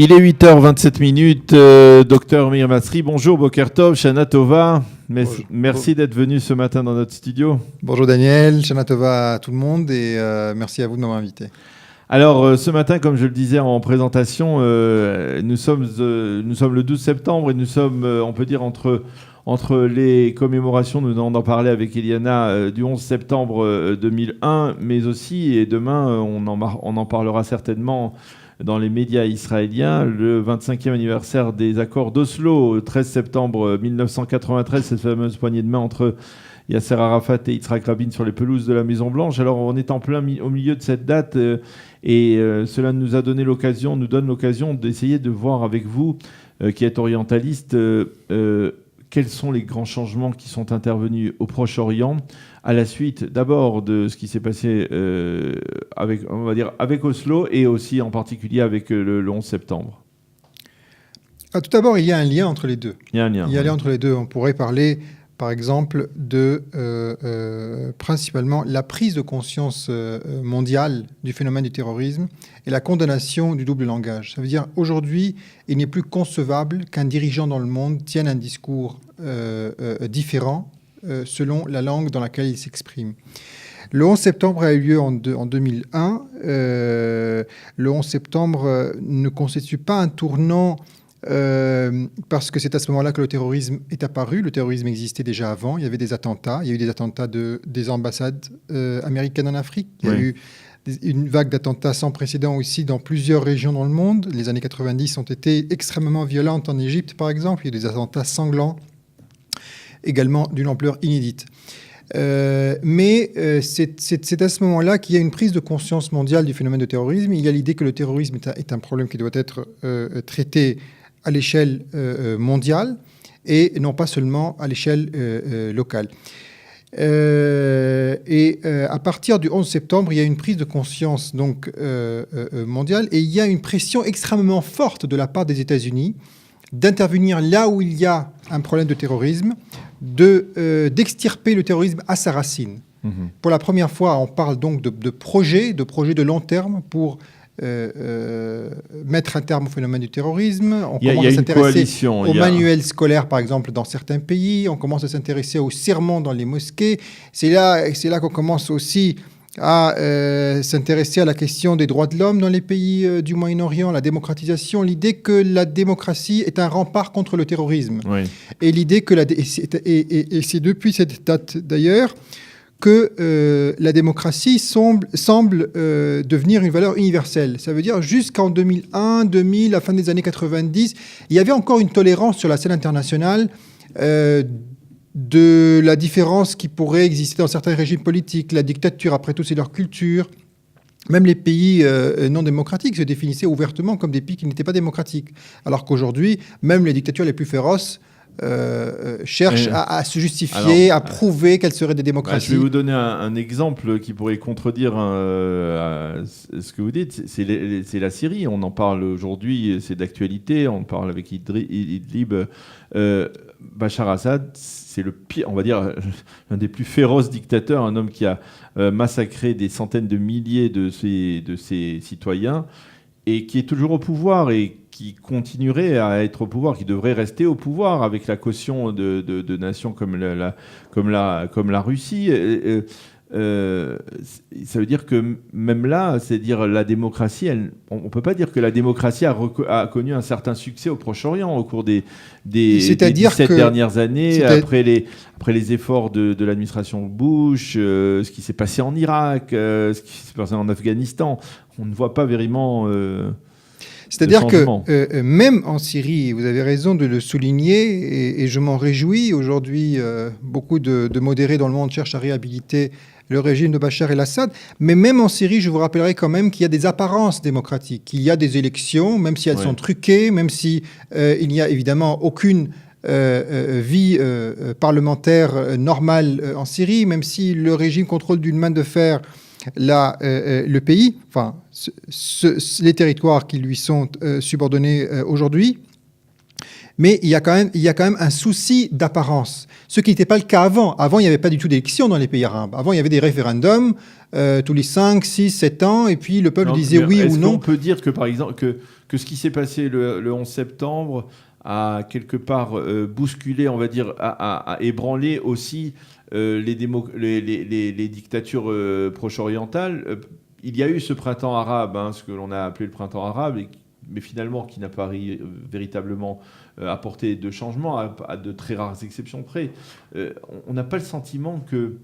Il est 8h27, docteur Meir Masri. Bonjour, Boker Tov, Shana Tova. Merci d'être venu ce matin dans notre studio. Bonjour Daniel, Shana Tova à tout le monde et merci à vous de m'avoir invité. Alors, ce matin, comme je le disais en présentation, nous sommes le 12 septembre et nous sommes, on peut dire, entre les commémorations, nous en parlé avec Eliana, du 11 septembre 2001, mais aussi, et demain, on en parlera certainement dans les médias israéliens, le 25e anniversaire des accords d'Oslo, 13 septembre 1993, cette fameuse poignée de main entre Yasser Arafat et Yitzhak Rabin sur les pelouses de la Maison-Blanche. Alors, on est en plein au milieu de cette date et cela nous donne l'occasion d'essayer de voir avec vous, qui êtes orientaliste, quels sont les grands changements qui sont intervenus au Proche-Orient à la suite d'abord de ce qui s'est passé avec Oslo et aussi en particulier avec le 11 septembre. Tout d'abord, il y a un lien entre les deux. Il y a un lien entre les deux. On pourrait parler, par exemple, de principalement la prise de conscience mondiale du phénomène du terrorisme et la condamnation du double langage. Ça veut dire, aujourd'hui, il n'est plus concevable qu'un dirigeant dans le monde tienne un discours différent selon la langue dans laquelle il s'exprime. Le 11 septembre a eu lieu en 2001. Le 11 septembre ne constitue pas un tournant parce que c'est à ce moment-là que le terrorisme est apparu. Le terrorisme existait déjà avant. Il y avait des attentats. Il y a eu des attentats des ambassades américaines en Afrique. Il y a eu une vague d'attentats sans précédent aussi dans plusieurs régions dans le monde. Les années 90 ont été extrêmement violentes en Égypte, par exemple. Il y a eu des attentats sanglants, également d'une ampleur inédite. Mais c'est à ce moment-là qu'il y a une prise de conscience mondiale du phénomène de terrorisme. Il y a l'idée que le terrorisme est un problème qui doit être traité à l'échelle mondiale et non pas seulement à l'échelle locale. À partir du 11 septembre, il y a une prise de conscience donc, mondiale et il y a une pression extrêmement forte de la part des États-Unis d'intervenir là où il y a un problème de terrorisme, d'extirper le terrorisme à sa racine. Pour la première fois, on parle donc de projets de long terme pour mettre un terme au phénomène du terrorisme. On commence à s'intéresser aux manuels scolaires, par exemple, dans certains pays. On commence à s'intéresser aux sermons dans les mosquées. C'est là qu'on commence aussi à s'intéresser à la question des droits de l'homme dans les pays du Moyen-Orient, la démocratisation, l'idée que la démocratie est un rempart contre le terrorisme. Oui. Et l'idée que c'est depuis cette date d'ailleurs que la démocratie semble devenir une valeur universelle. Ça veut dire jusqu'en 2001, 2000, la fin des années 90, il y avait encore une tolérance sur la scène internationale de la différence qui pourrait exister dans certains régimes politiques. La dictature, après tout, c'est leur culture. Même les pays non démocratiques se définissaient ouvertement comme des pays qui n'étaient pas démocratiques. Alors qu'aujourd'hui, même les dictatures les plus féroces cherchent à se justifier, à prouver qu'elles seraient des démocraties. Je vais vous donner un exemple qui pourrait contredire ce que vous dites. C'est la Syrie. On en parle aujourd'hui, c'est d'actualité. On parle avec Idlib. Bachar Assad, c'est le pire, on va dire, l'un des plus féroces dictateurs, un homme qui a massacré des centaines de milliers de ses citoyens et qui est toujours au pouvoir et qui continuerait à être au pouvoir, qui devrait rester au pouvoir avec la caution de nations comme la Russie. Ça veut dire que même là, c'est-à-dire la démocratie, on ne peut pas dire que la démocratie a connu un certain succès au Proche-Orient au cours des 17 dernières années, après les efforts de l'administration Bush, ce qui s'est passé en Irak, ce qui s'est passé en Afghanistan. On ne voit pas vraiment... C'est-à-dire que même en Syrie, vous avez raison de le souligner, et je m'en réjouis. Aujourd'hui, beaucoup de modérés dans le monde cherchent à réhabiliter le régime de Bachar el-Assad. Mais même en Syrie, je vous rappellerai quand même qu'il y a des apparences démocratiques. Il y a des élections, même si elles sont truquées, même si il n'y a évidemment aucune vie parlementaire normale en Syrie, même si le régime contrôle d'une main de fer le pays, enfin les territoires qui lui sont subordonnés aujourd'hui. Mais il y a quand même un souci d'apparence, ce qui n'était pas le cas avant. Avant, il n'y avait pas du tout d'élections dans les pays arabes. Avant, il y avait des référendums tous les 5, 6, 7 ans, et puis le peuple disait oui ou non. Est-ce qu'on peut dire que, par exemple, que que ce qui s'est passé le 11 septembre a quelque part bousculé, on va dire, a ébranlé aussi les dictatures proche-orientales. Il y a eu ce printemps arabe, ce que l'on a appelé le printemps arabe, mais finalement qui n'a pas véritablement apporté de changement, à de très rares exceptions près. On n'a pas le sentiment que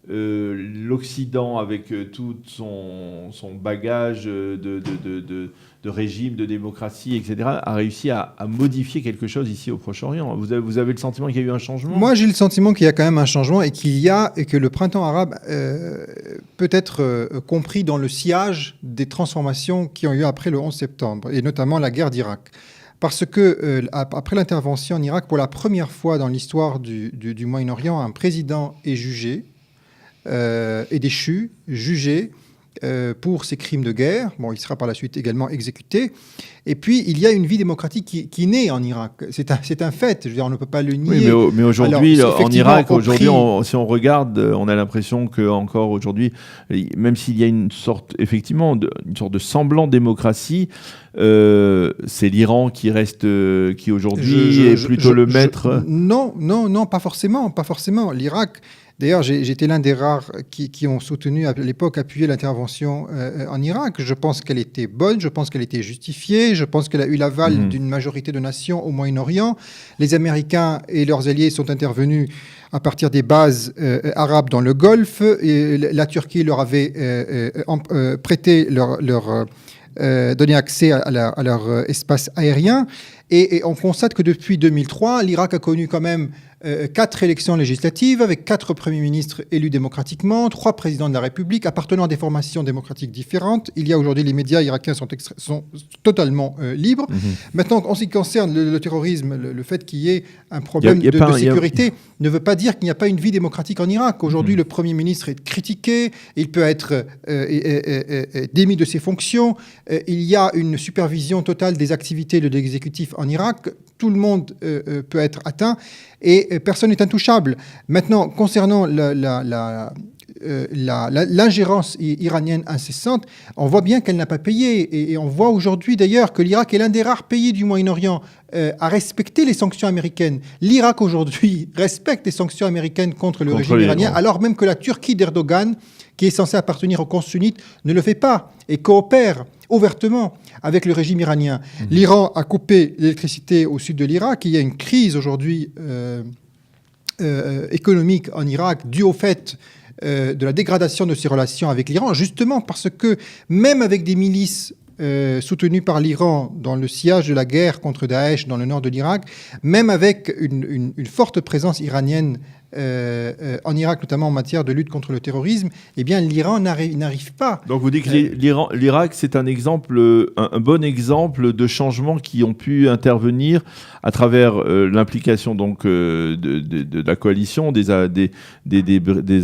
l'Occident, avec tout son bagage de régime, de démocratie, etc., a réussi à modifier quelque chose ici au Proche-Orient. Vous avez le sentiment qu'il y a eu un changement ? Moi, j'ai le sentiment qu'il y a quand même un changement et que le printemps arabe peut être compris dans le sillage des transformations qui ont eu après le 11 septembre, et notamment la guerre d'Irak. Parce que après l'intervention en Irak, pour la première fois dans l'histoire du Moyen-Orient, un président est jugé, est déchu, jugé pour ses crimes de guerre. Bon, il sera par la suite également exécuté. Et puis, il y a une vie démocratique qui naît en Irak. C'est un fait. Je veux dire, on ne peut pas le nier. Oui, mais aujourd'hui, en Irak, si on regarde, on a l'impression qu'encore aujourd'hui, même s'il y a une sorte de semblant démocratie, c'est l'Iran qui reste, qui aujourd'hui est plutôt le maître. Non, pas forcément. L'Irak... D'ailleurs, j'étais l'un des rares qui ont soutenu à l'époque, appuyé l'intervention en Irak. Je pense qu'elle était bonne, je pense qu'elle était justifiée, je pense qu'elle a eu l'aval d'une majorité de nations au Moyen-Orient. Les Américains et leurs alliés sont intervenus à partir des bases arabes dans le Golfe. Et la Turquie leur avait prêté donné accès à leur espace aérien. Et on constate que depuis 2003, l'Irak a connu quand même 4 élections législatives avec 4 premiers ministres élus démocratiquement, 3 présidents de la République appartenant à des formations démocratiques différentes. Il y a aujourd'hui, les médias irakiens sont totalement libres. Maintenant, en ce qui concerne le terrorisme, le fait qu'il y ait un problème de sécurité ne veut pas dire qu'il n'y a pas une vie démocratique en Irak. Aujourd'hui, le Premier ministre est critiqué, il peut être démis de ses fonctions. Il y a une supervision totale des activités de l'exécutif en Irak. Tout le monde peut être atteint et personne n'est intouchable. Maintenant, concernant l'ingérence iranienne incessante, on voit bien qu'elle n'a pas payé. Et on voit aujourd'hui d'ailleurs que l'Irak est l'un des rares pays du Moyen-Orient à respecter les sanctions américaines. L'Irak aujourd'hui respecte les sanctions américaines contre le régime iranien, alors même que la Turquie d'Erdogan, qui est censée appartenir au camp sunnite, ne le fait pas et coopère ouvertement avec le régime iranien. L'Iran a coupé l'électricité au sud de l'Irak. Il y a une crise aujourd'hui économique en Irak due au fait de la dégradation de ses relations avec l'Iran, justement parce que même avec des milices soutenues par l'Iran dans le sillage de la guerre contre Daesh dans le nord de l'Irak, même avec une forte présence iranienne en Irak, notamment en matière de lutte contre le terrorisme, eh bien l'Iran n'arrive pas. Donc vous dites que l'Irak, c'est un bon exemple de changements qui ont pu intervenir à travers l'implication donc de la coalition des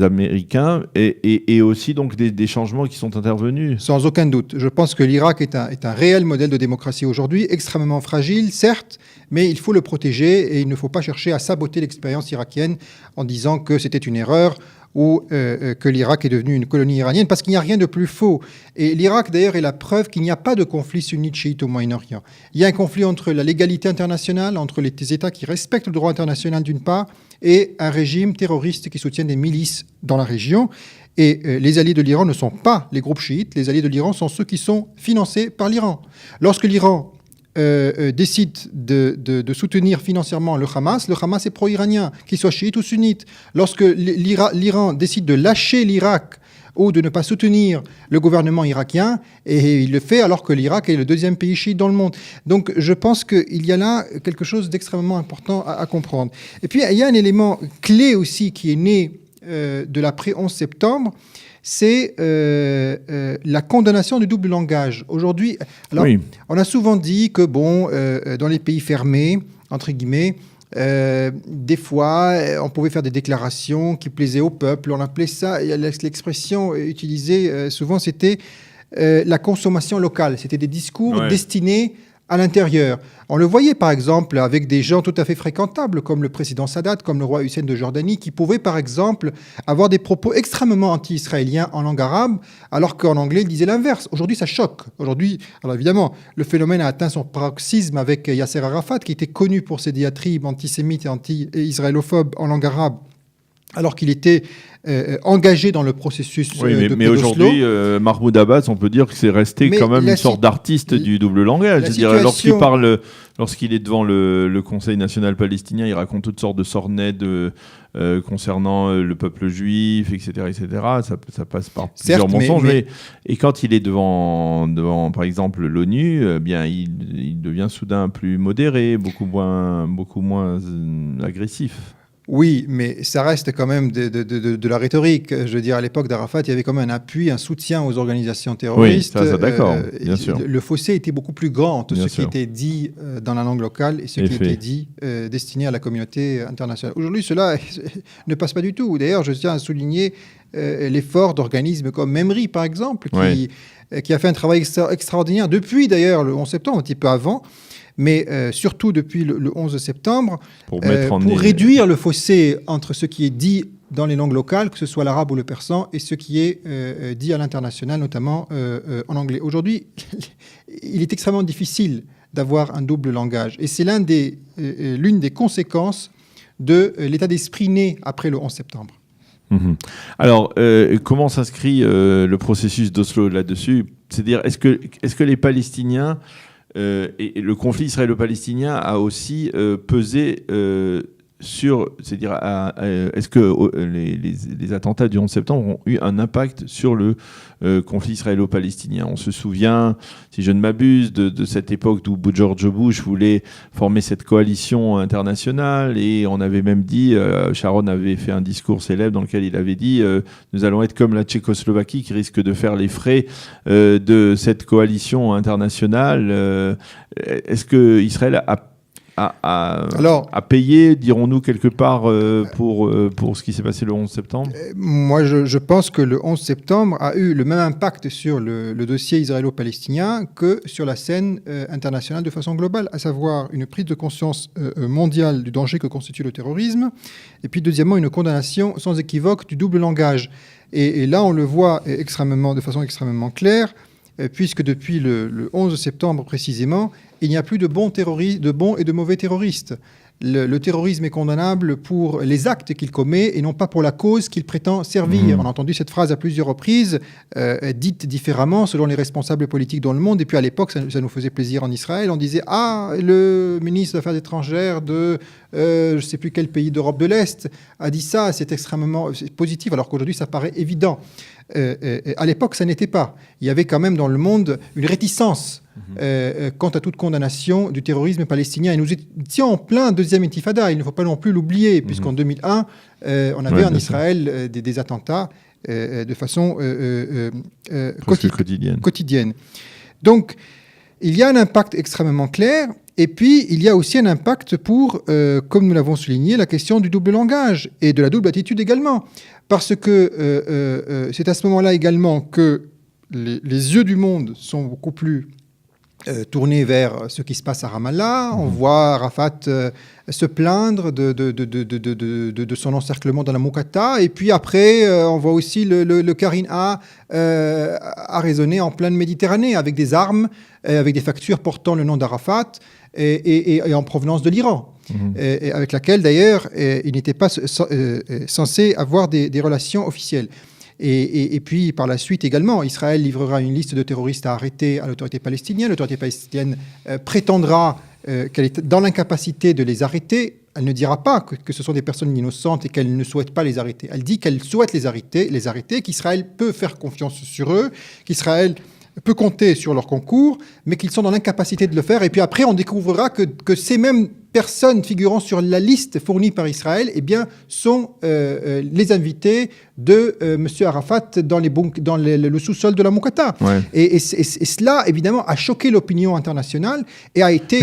Américains et aussi donc des changements qui sont intervenus. Sans aucun doute. Je pense que l'Irak est un réel modèle de démocratie aujourd'hui, extrêmement fragile, certes, mais il faut le protéger et il ne faut pas chercher à saboter l'expérience irakienne en disant que c'était une erreur ou que l'Irak est devenu une colonie iranienne, parce qu'il n'y a rien de plus faux. Et l'Irak, d'ailleurs, est la preuve qu'il n'y a pas de conflit sunnite-chiite au Moyen-Orient. Il y a un conflit entre la légalité internationale, entre les États qui respectent le droit international d'une part, et un régime terroriste qui soutient des milices dans la région. Et les alliés de l'Iran ne sont pas les groupes chiites, les alliés de l'Iran sont ceux qui sont financés par l'Iran. Lorsque l'Iran décide de soutenir financièrement le Hamas est pro-iranien, qu'il soit chiite ou sunnite. Lorsque l'Iran décide de lâcher l'Irak ou de ne pas soutenir le gouvernement irakien, et il le fait alors que l'Irak est le 2e pays chiite dans le monde. Donc je pense qu'il y a là quelque chose d'extrêmement important à comprendre. Et puis il y a un élément clé aussi qui est né de l'après-11 septembre, c'est la condamnation du double langage. Aujourd'hui, alors, on a souvent dit que, dans les pays fermés, entre guillemets, des fois, on pouvait faire des déclarations qui plaisaient au peuple. On appelait ça, l'expression utilisée souvent, c'était la consommation locale. C'était des discours destinés à l'intérieur. On le voyait par exemple avec des gens tout à fait fréquentables comme le président Sadat, comme le roi Hussein de Jordanie, qui pouvaient par exemple avoir des propos extrêmement anti-israéliens en langue arabe, alors qu'en anglais ils disaient l'inverse. Aujourd'hui ça choque. Aujourd'hui, alors évidemment, le phénomène a atteint son paroxysme avec Yasser Arafat, qui était connu pour ses diatribes antisémites et anti-israélophobes en langue arabe, alors qu'il était engagé dans le processus mais aujourd'hui, Mahmoud Abbas, on peut dire que c'est resté quand même une sorte d'artiste du double langage. C'est-à-dire, lorsqu'il est devant le Conseil national palestinien, il raconte toutes sortes de sornettes concernant le peuple juif, etc. Ça passe par plusieurs mensonges. Et quand il est devant par exemple, l'ONU, bien, il devient soudain plus modéré, beaucoup moins agressif. Oui, mais ça reste quand même de la rhétorique. Je veux dire, à l'époque d'Arafat, il y avait quand même un appui, un soutien aux organisations terroristes. Oui, ça d'accord, bien sûr. Le fossé était beaucoup plus grand entre ce qui était dit dans la langue locale et ce qui était dit destiné à la communauté internationale. Aujourd'hui, cela ne passe pas du tout. D'ailleurs, je tiens à souligner l'effort d'organismes comme MEMRI, par exemple, qui a fait un travail extraordinaire depuis, d'ailleurs, le 11 septembre, un petit peu avant, mais surtout depuis le 11 septembre, pour réduire le fossé entre ce qui est dit dans les langues locales, que ce soit l'arabe ou le persan, et ce qui est dit à l'international, notamment en anglais. Aujourd'hui, il est extrêmement difficile d'avoir un double langage. Et c'est l'une des conséquences de l'état d'esprit né après le 11 septembre. Alors, comment s'inscrit le processus d'Oslo là-dessus ? C'est-à-dire, est-ce que les Palestiniens... et le conflit israélo-palestinien a aussi pesé sur... C'est-à-dire, est-ce que les attentats du 11 septembre ont eu un impact sur le conflit israélo-palestinien ? On se souvient, si je ne m'abuse, de cette époque où George Bush voulait former cette coalition internationale, et on avait même dit, Sharon avait fait un discours célèbre dans lequel il avait dit nous allons être comme la Tchécoslovaquie qui risque de faire les frais de cette coalition internationale. Est-ce que Israël a payé, dirons-nous, quelque part pour ce qui s'est passé le 11 septembre ? Moi, je pense que le 11 septembre a eu le même impact sur le dossier israélo-palestinien que sur la scène internationale de façon globale, à savoir une prise de conscience mondiale du danger que constitue le terrorisme, et puis deuxièmement, une condamnation sans équivoque du double langage. Et là, on le voit de façon extrêmement claire, puisque depuis le 11 septembre précisément, il n'y a plus de bons et de mauvais terroristes. Le terrorisme est condamnable pour les actes qu'il commet et non pas pour la cause qu'il prétend servir. On a entendu cette phrase à plusieurs reprises, dite différemment selon les responsables politiques dans le monde. Et puis à l'époque, ça nous faisait plaisir en Israël. On disait « Ah, le ministre des Affaires étrangères de je ne sais plus quel pays d'Europe de l'Est a dit ça, c'est extrêmement positif », alors qu'aujourd'hui, ça paraît évident. À l'époque, ça n'était pas. Il y avait quand même dans le monde une réticence quant à toute condamnation du terrorisme palestinien. Et nous étions en plein deuxième intifada, il ne faut pas non plus l'oublier, puisqu'en 2001, on avait en Israël des attentats de façon quotidienne. Donc, il y a un impact extrêmement clair. Et puis, il y a aussi un impact pour, comme nous l'avons souligné, la question du double langage et de la double attitude également. Parce que c'est à ce moment-là également que les yeux du monde sont beaucoup plus tournés vers ce qui se passe à Ramallah. On voit Arafat se plaindre de son encerclement dans la Moukata. Et puis après, on voit aussi le Karin A raisonner en pleine Méditerranée avec des armes, avec des factures portant le nom d'Arafat et en provenance de l'Iran. Et avec laquelle d'ailleurs il n'était pas censé avoir des relations officielles. Et puis par la suite également, Israël livrera une liste de terroristes à arrêter à l'autorité palestinienne. L'autorité palestinienne prétendra qu'elle est dans l'incapacité de les arrêter. Elle ne dira pas que ce sont des personnes innocentes et qu'elle ne souhaite pas les arrêter. Elle dit qu'elle souhaite les arrêter, qu'Israël peut faire confiance sur eux, qu'Israël peut compter sur leur concours, mais qu'ils sont dans l'incapacité de le faire. Et puis après, on découvrira que ces mêmes personnes figurant sur la liste fournie par Israël sont les invités de M. Arafat dans le sous-sol de la Moukata. Ouais. Et cela, évidemment, a choqué l'opinion internationale et a été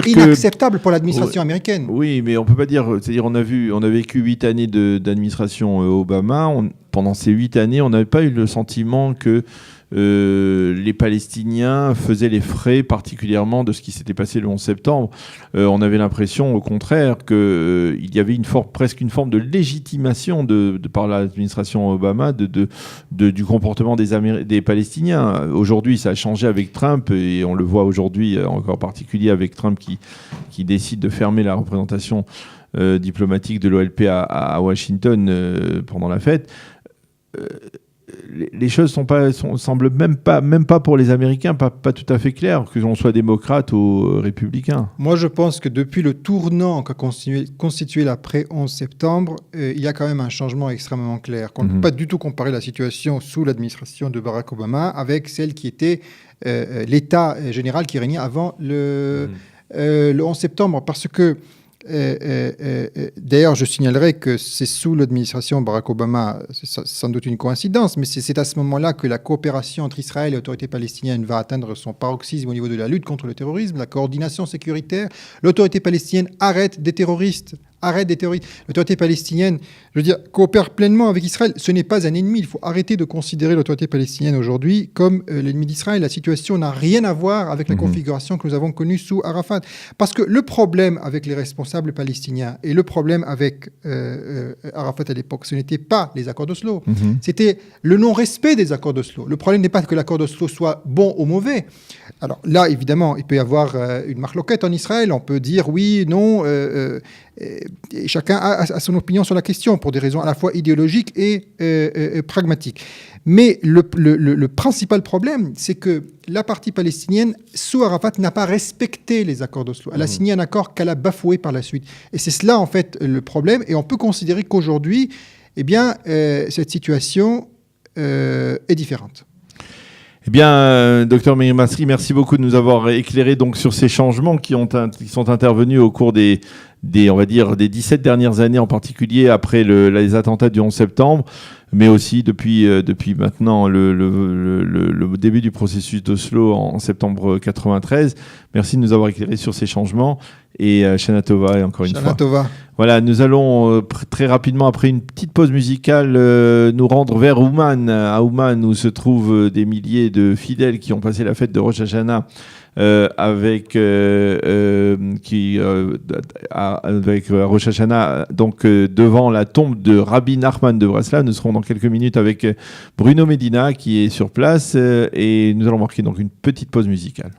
inacceptable pour l'administration américaine. Oui, mais on ne peut pas dire... C'est-à-dire, on a vécu 8 années d'administration Obama. Pendant ces 8 années, on n'avait pas eu le sentiment que les Palestiniens faisaient les frais particulièrement de ce qui s'était passé le 11 septembre. On avait l'impression, au contraire, qu'il y avait presque une forme de légitimation par l'administration Obama du comportement des Palestiniens. Aujourd'hui, ça a changé avec Trump, et on le voit aujourd'hui encore particulier avec Trump qui décide de fermer la représentation diplomatique de l'OLP à Washington pendant la fête. Les choses semblent même pas pour les Américains pas tout à fait claires, que l'on soit démocrate ou républicain. Moi, je pense que depuis le tournant qu'a constitué l'après-11 septembre, il y a quand même un changement extrêmement clair. On ne peut pas du tout comparer la situation sous l'administration de Barack Obama avec celle qui était l'état général qui régnait avant le 11 septembre. Parce que d'ailleurs, je signalerai que c'est sous l'administration Barack Obama, c'est sans doute une coïncidence, mais c'est à ce moment-là que la coopération entre Israël et l'autorité palestinienne va atteindre son paroxysme au niveau de la lutte contre le terrorisme, la coordination sécuritaire. L'autorité palestinienne arrête des terroristes. L'autorité palestinienne, je veux dire, coopère pleinement avec Israël. Ce n'est pas un ennemi. Il faut arrêter de considérer l'autorité palestinienne aujourd'hui comme l'ennemi d'Israël. La situation n'a rien à voir avec la configuration que nous avons connue sous Arafat. Parce que le problème avec les responsables palestiniens et le problème avec Arafat à l'époque, ce n'était pas les accords d'Oslo. C'était le non-respect des accords d'Oslo. Le problème n'est pas que l'accord d'Oslo soit bon ou mauvais. Alors là, évidemment, il peut y avoir une marloquette en Israël. On peut dire oui, non. Et chacun a son opinion sur la question pour des raisons à la fois idéologiques et pragmatiques. Mais le principal problème, c'est que la partie palestinienne, sous Arafat, n'a pas respecté les accords d'Oslo. Elle a signé un accord qu'elle a bafoué par la suite. Et c'est cela, en fait, le problème. Et on peut considérer qu'aujourd'hui, eh bien, cette situation est différente. Eh bien, docteur Meir Masri, merci beaucoup de nous avoir éclairé donc sur ces changements qui sont intervenus au cours des 17 dernières années, en particulier après les attentats du 11 septembre, mais aussi depuis maintenant le début du processus d'Oslo en septembre 93. Merci de nous avoir éclairé sur ces changements. Et Shana Tova, et encore une fois. Shana Tova. Voilà, nous allons très rapidement, après une petite pause musicale, nous rendre vers Ouman. À Ouman, où se trouvent des milliers de fidèles qui ont passé la fête de Rosh Hashanah avec Rosh Hashanah, donc devant la tombe de Rabbi Nachman de Breslav. Nous serons dans quelques minutes avec Bruno Medina qui est sur place et nous allons marquer donc une petite pause musicale.